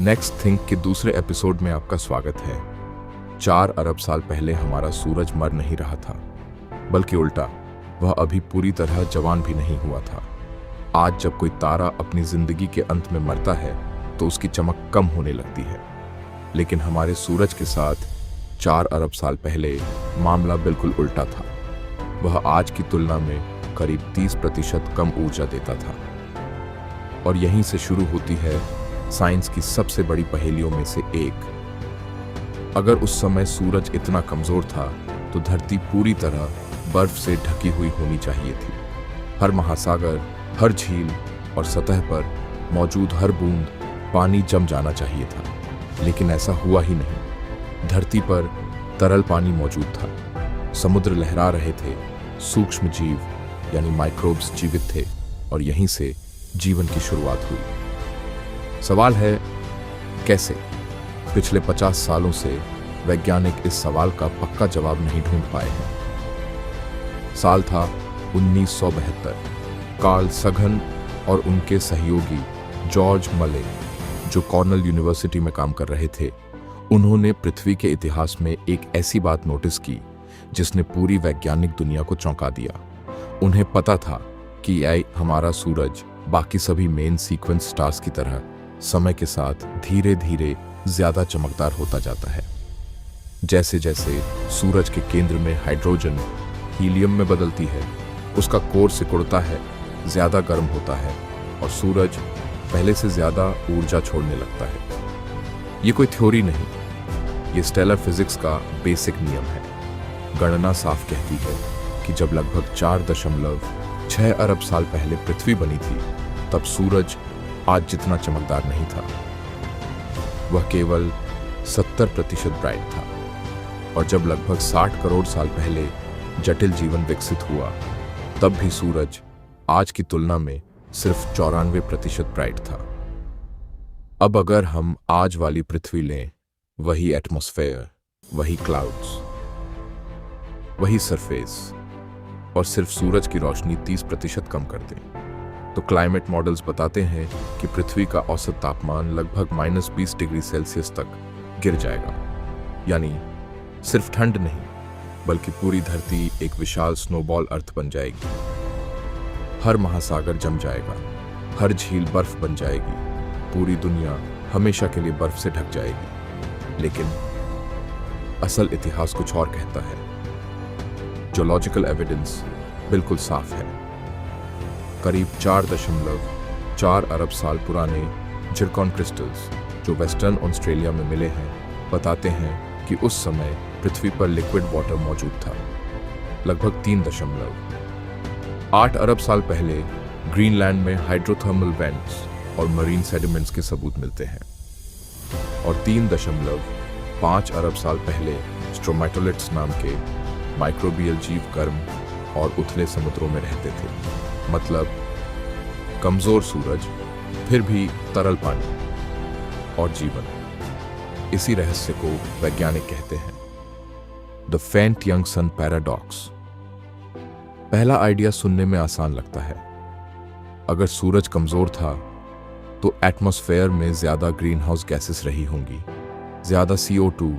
Next think के दूसरे episode में आपका स्वागत है। 4 अरब साल पहले हमारा सूरज मर नहीं रहा था, बल्कि उल्टा, वह अभी पूरी तरह जवान भी नहीं हुआ था। आज जब कोई तारा अपनी जिंदगी के अंत में मरता है तो उसकी चमक कम होने लगती है, लेकिन हमारे सूरज के साथ 4 अरब साल पहले मामला बिल्कुल उल्टा था। वह आज की तुलना में करीब 30% कम ऊर्जा देता था। और यहीं से शुरू होती है साइंस की सबसे बड़ी पहेलियों में से एक। अगर उस समय सूरज इतना कमजोर था तो धरती पूरी तरह बर्फ से ढकी हुई होनी चाहिए थी। हर महासागर, हर झील और सतह पर मौजूद हर बूंद पानी जम जाना चाहिए था, लेकिन ऐसा हुआ ही नहीं। धरती पर तरल पानी मौजूद था, समुद्र लहरा रहे थे, सूक्ष्म जीव यानी माइक्रोब्स जीवित थे, और यहीं से जीवन की शुरुआत हुई। सवाल है, कैसे? पिछले 50 सालों से वैज्ञानिक इस सवाल का पक्का जवाब नहीं ढूंढ पाए हैं। साल था 1972। कार्ल सगन और उनके सहयोगी जॉर्ज मले, जो कॉर्नेल यूनिवर्सिटी में काम कर रहे थे, उन्होंने पृथ्वी के इतिहास में एक ऐसी बात नोटिस की जिसने पूरी वैज्ञानिक दुनिया को चौंका दिया। उन्हें पता था कि हमारा सूरज बाकी सभी मेन सीक्वेंस स्टार्स की तरह समय के साथ धीरे धीरे ज्यादा चमकदार होता जाता है। जैसे जैसे सूरज के केंद्र में हाइड्रोजन हीलियम में बदलती है, उसका कोर सिकुड़ता है, ज्यादा गर्म होता है और सूरज पहले से ज्यादा ऊर्जा छोड़ने लगता है। ये कोई थ्योरी नहीं, ये स्टेलर फिजिक्स का बेसिक नियम है। गणना साफ कहती है कि जब लगभग 4.6 अरब साल पहले पृथ्वी बनी थी, तब सूरज आज जितना चमकदार नहीं था। वह केवल 70% ब्राइट था। और जब लगभग 60 करोड़ साल पहले जटिल जीवन विकसित हुआ, तब भी सूरज आज की तुलना में सिर्फ 94% ब्राइट था। अब अगर हम आज वाली पृथ्वी लें, वही एटमॉस्फेयर, वही क्लाउड्स, वही सरफेस, और सिर्फ सूरज की रोशनी 30% कम कर दें, तो क्लाइमेट मॉडल्स बताते हैं कि पृथ्वी का औसत तापमान लगभग -20 डिग्री सेल्सियस तक गिर जाएगा। यानी सिर्फ ठंड नहीं, बल्कि पूरी धरती एक विशाल स्नोबॉल अर्थ बन जाएगी। हर महासागर जम जाएगा, हर झील बर्फ बन जाएगी, पूरी दुनिया हमेशा के लिए बर्फ से ढक जाएगी। लेकिन असल इतिहास कुछ और कहता है। जियोलॉजिकल एविडेंस बिल्कुल साफ है। करीब 4.4 अरब साल पुराने जिरकॉन क्रिस्टल्स, जो वेस्टर्न ऑस्ट्रेलिया में मिले हैं, बताते हैं कि उस समय पृथ्वी पर लिक्विड वाटर मौजूद था। लगभग 3.8 अरब साल पहले ग्रीनलैंड में हाइड्रोथर्मल वेंट्स और मरीन सेडिमेंट्स के सबूत मिलते हैं। और 3.5 अरब साल पहले स्ट्रोमेटोलिट्स नाम के माइक्रोबियल जीव गर्म और उथले समुद्रों में रहते थे। मतलब कमजोर सूरज, फिर भी तरल पानी और जीवन। इसी रहस्य को वैज्ञानिक कहते हैं द फेंट यंग सन पैराडॉक्स। पहला आइडिया सुनने में आसान लगता है। अगर सूरज कमजोर था तो एटमॉस्फेयर में ज्यादा ग्रीन हाउस गैसेस रही होंगी, ज्यादा CO2,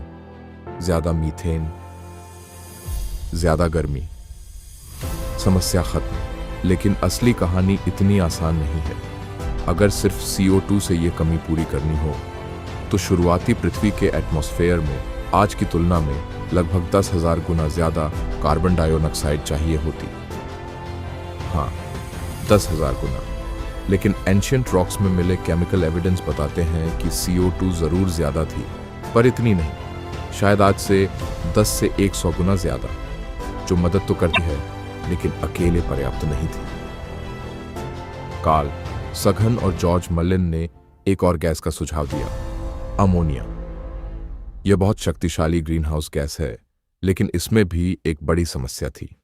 ज्यादा मीथेन, ज्यादा गर्मी। समस्या खत्म। लेकिन असली कहानी इतनी आसान नहीं है। अगर सिर्फ CO2 से ये कमी पूरी करनी हो तो शुरुआती पृथ्वी के एटमॉस्फेयर में आज की तुलना में लगभग 10,000 गुना ज्यादा कार्बन डाइऑक्साइड चाहिए होती। हाँ, 10,000 गुना। लेकिन एंशिएंट रॉक्स में मिले केमिकल एविडेंस बताते हैं कि CO2 जरूर ज्यादा थी, पर इतनी नहीं। शायद आज से 10 से 100 गुना ज्यादा, जो मदद तो करती है, लेकिन अकेले पर्याप्त नहीं थी। कार्ल सगन और जॉर्ज मलिन ने एक और गैस का सुझाव दिया, अमोनिया। यह बहुत शक्तिशाली ग्रीन हाउस गैस है, लेकिन इसमें भी एक बड़ी समस्या थी।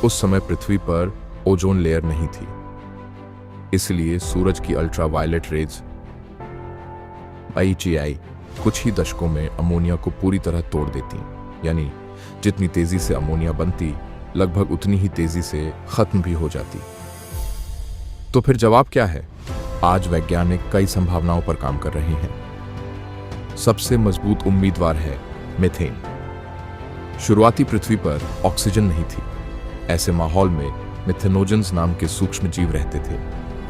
उस समय पृथ्वी पर ओजोन लेयर नहीं थी, इसलिए सूरज की अल्ट्रावायलेट रेज AGI कुछ ही दशकों में अमोनिया को पूरी तरह तोड़ देती। यानी जितनी तेजी से अमोनिया बनती, लगभग उतनी ही तेजी से खत्म भी हो जाती। तो फिर जवाब क्या है? आज वैज्ञानिक कई संभावनाओं पर काम कर रहे हैं। सबसे मजबूत उम्मीदवार है मीथेन। शुरुआती पृथ्वी पर ऑक्सीजन नहीं थी। ऐसे माहौल में मिथेनोजेंस नाम के सूक्ष्म जीव रहते थे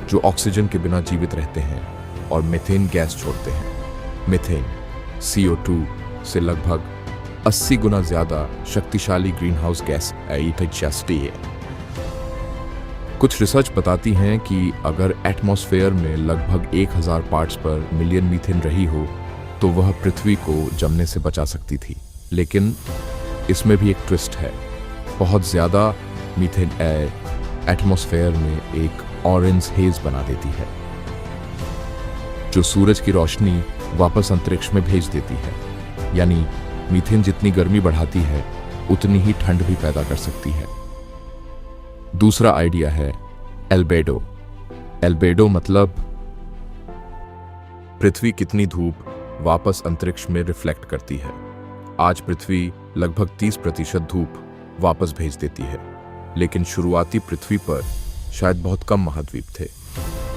जो ऑक्सीजन के बिना जीवित रहते हैं और मीथेन गैस छोड़ते हैं। मीथेन CO2 से लगभग 80 गुना ज्यादा शक्तिशाली ग्रीनहाउस गैस है। कुछ रिसर्च बताती हैं कि अगर एटमॉस्फेयर में लगभग 1000 पार्ट्स पर मिलियन मीथेन रही हो तो वह पृथ्वी को जमने से बचा सकती थी। लेकिन इसमें भी एक ट्विस्ट है। बहुत ज्यादा मीथेन एटमॉस्फेयर में एक ऑरेंज हेज बना देती है जो सूरज की रोशनी वापस अंतरिक्ष में भेज देती है। यानी मीथेन जितनी गर्मी बढ़ाती है उतनी ही ठंड भी पैदा कर सकती है। दूसरा आइडिया है एल्बेडो। एल्बेडो मतलब पृथ्वी कितनी धूप वापस अंतरिक्ष में रिफ्लेक्ट करती है। आज पृथ्वी लगभग 30% धूप वापस भेज देती है, लेकिन शुरुआती पृथ्वी पर शायद बहुत कम महाद्वीप थे।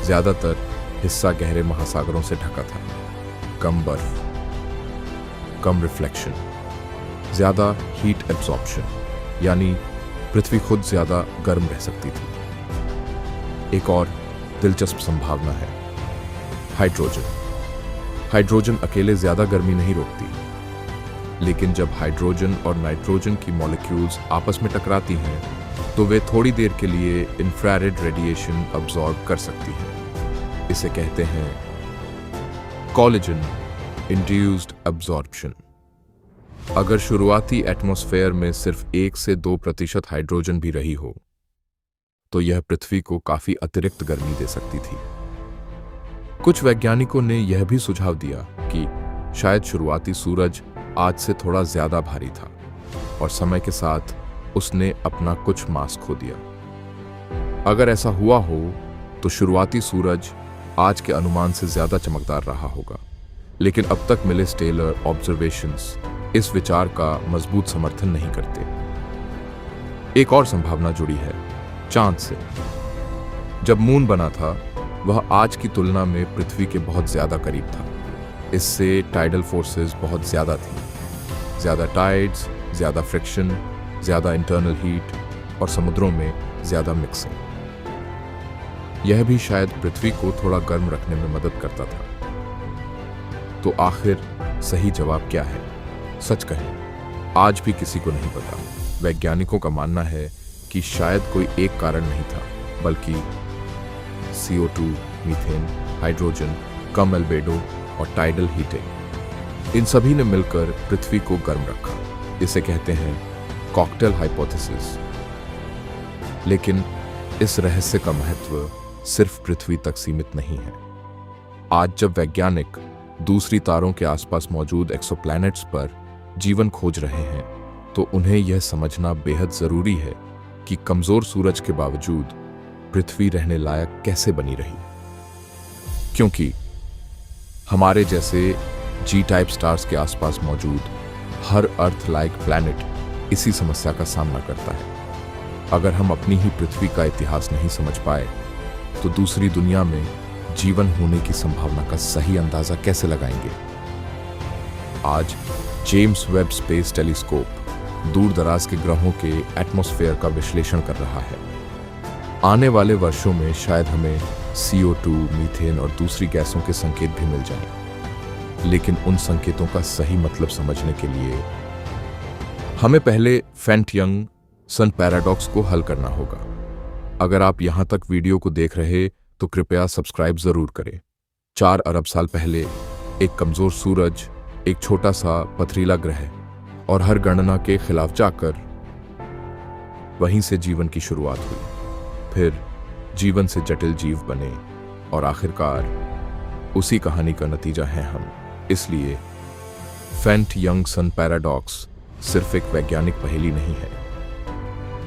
ज्यादातर हिस्सा गहरे महासागरों से ढका था। कम बर्फ, कम रिफ्लेक्शन, ज्यादा हीट एब्जॉर्प्शन, यानी पृथ्वी खुद ज्यादा गर्म रह सकती थी। एक और दिलचस्प संभावना है हाइड्रोजन। हाइड्रोजन अकेले ज्यादा गर्मी नहीं रोकती, लेकिन जब हाइड्रोजन और नाइट्रोजन की मॉलिक्यूल्स आपस में टकराती हैं तो वे थोड़ी देर के लिए इंफ्रारेड रेडिएशन अब्सॉर्ब कर सकती हैं। इसे कहते हैं कोलिजन इंड्यूस्ड अब्सॉर्प्शन। अगर शुरुआती एटमॉस्फेयर में सिर्फ 1 से 2% हाइड्रोजन भी रही हो तो यह पृथ्वी को काफी अतिरिक्त गर्मी दे सकती थी। कुछ वैज्ञानिकों ने यह भी सुझाव दिया कि शायद शुरुआती सूरज आज से थोड़ा ज्यादा भारी था और समय के साथ उसने अपना कुछ मास खो दिया। अगर ऐसा हुआ हो तो शुरुआती सूरज आज के अनुमान से ज्यादा चमकदार रहा होगा, लेकिन अब तक मिले स्टेलर ऑब्जर्वेशंस इस विचार का मजबूत समर्थन नहीं करते। एक और संभावना जुड़ी है चांद से। जब मून बना था वह आज की तुलना में पृथ्वी के बहुत ज्यादा करीब था। इससे टाइडल फोर्सेस बहुत ज्यादा थी। ज्यादा टाइड्स, ज्यादा फ्रिक्शन, ज्यादा इंटरनल हीट और समुद्रों में ज्यादा मिक्सिंग। यह भी शायद पृथ्वी को थोड़ा गर्म रखने में मदद करता था। तो आखिर सही जवाब क्या है? सच कहें, आज भी किसी को नहीं पता। वैज्ञानिकों का मानना है कि शायद कोई एक कारण नहीं था, बल्कि CO2, मीथेन, हाइड्रोजन, कम एल्बेडो और टाइडल हीटिंग, इन सभी ने मिलकर पृथ्वी को गर्म रखा। इसे कहते हैं कॉकटेल हाइपोथेसिस। लेकिन इस रहस्य का महत्व सिर्फ पृथ्वी तक सीमित नहीं है। आज जब वैज्ञानिक दूसरी तारों के आसपास मौजूद एक्सोप्लैनेट्स पर जीवन खोज रहे हैं तो उन्हें यह समझना बेहद जरूरी है कि कमजोर सूरज के बावजूद पृथ्वी रहने लायक कैसे बनी रही। क्योंकि हमारे जैसे G टाइप स्टार्स के आसपास मौजूद हर अर्थ लाइक प्लैनेट इसी समस्या का सामना करता है। अगर हम अपनी ही पृथ्वी का इतिहास नहीं समझ पाए तो दूसरी दुनिया में जीवन होने की संभावना का सही अंदाजा कैसे लगाएंगे? आज जेम्स वेब स्पेस टेलीस्कोप दूर दराज के ग्रहों के एटमॉस्फेयर का विश्लेषण कर रहा है। आने वाले वर्षों में शायद हमें CO2, मीथेन और दूसरी गैसों के संकेत भी मिल जाएं। लेकिन उन संकेतों का सही मतलब समझने के लिए हमें पहले फेंट-यंग सन पैराडॉक्स को हल करना होगा। अगर आप यहां तक वीडियो को देख रहे तो कृपया सब्सक्राइब जरूर करें। 4 अरब साल पहले एक कमजोर सूरज, एक छोटा सा पथरीला ग्रह और हर गणना के खिलाफ जाकर वहीं से जीवन की शुरुआत हुई। फिर जीवन से जटिल जीव बने और आखिरकार उसी कहानी का नतीजा है हम। इसलिए फेंट-यंग सन पैराडॉक्स सिर्फ एक वैज्ञानिक पहेली नहीं है।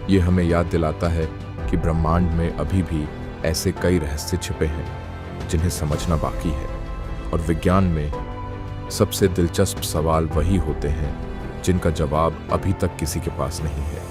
ये हमें याद दिलाता है कि ब्रह्मांड में अभी भी ऐसे कई रहस्य छिपे हैं जिन्हें समझना बाकी है। और विज्ञान में सबसे दिलचस्प सवाल वही होते हैं जिनका जवाब अभी तक किसी के पास नहीं है।